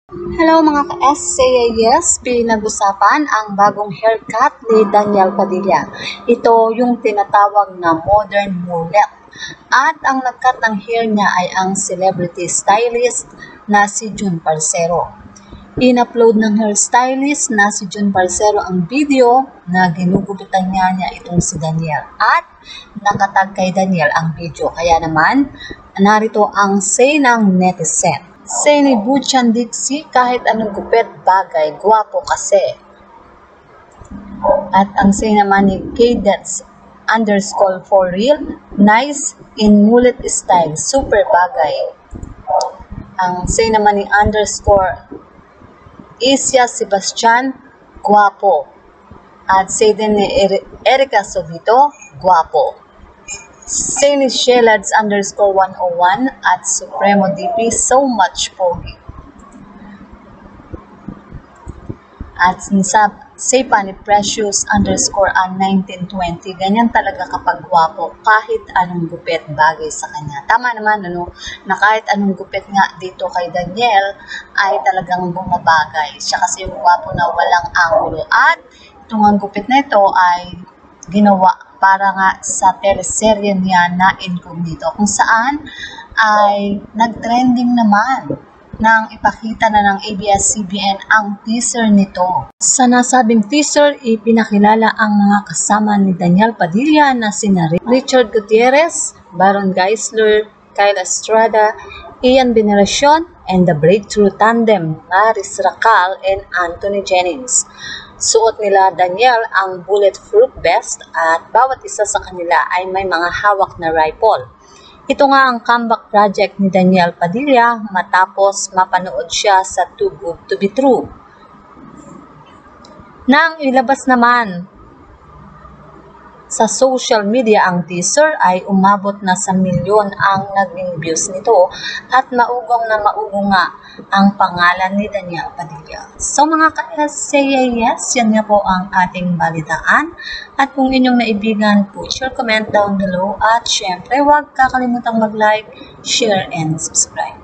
Hello mga ka-SCAS, pinag-usapan ang bagong haircut ni Daniel Padilla. Ito yung tinatawag na modern mullet. At ang nagcut ng hair niya ay ang celebrity stylist na si June Parcero. In-upload ng hairstylist na si June Parcero ang video na ginugupitan niya itong si Daniel. At nakatag kay Daniel ang video. Kaya naman, narito ang say ng netizen. Say ni Buchan Dixie, kahit anong gupit bagay, gwapo kasi. At ang say naman ni Cadence_for real, nice in mullet style, super bagay. Ang say naman ni _Isia Sebastian, gwapo. At say din ni Erica Sovito, gwapo. Say ni Shelads_101 at Supremo DP, so much pogi. At say pa ni Precious_an1920, ganyan talaga kapag gwapo, kahit anong gupit bagay sa kanya. Tama naman, na kahit anong gupit nga dito kay Daniel ay talagang bumabagay. Siya kasi yung gwapo na walang angulo. At itong gupit na ito ay ginawa para nga sa teleserye niya na Incognito, kung saan ay nag-trending naman nang ipakita na ng ABS-CBN ang teaser nito. Sa nasabing teaser, ipinakilala ang mga kasama ni Daniel Padilla na sina Richard Gutierrez, Baron Geisler, Kyle Estrada, Ian Veneracion, and the breakthrough tandem Maris Racal and Anthony Jennings. Suot nila Daniel ang bulletproof vest at bawat isa sa kanila ay may mga hawak na rifle. Ito nga ang comeback project ni Daniel Padilla matapos mapanood siya sa Too Good to Be True. Nang ilabas naman sa social media ang teaser ay umabot na sa milyon ang naging views nito at maugong nga ang pangalan ni Daniel Padilla. So mga ka-SCAS, yan nga po ang ating balitaan. At kung inyong naibigan, put your comment down below at syempre huwag kakalimutang mag-like, share, and subscribe.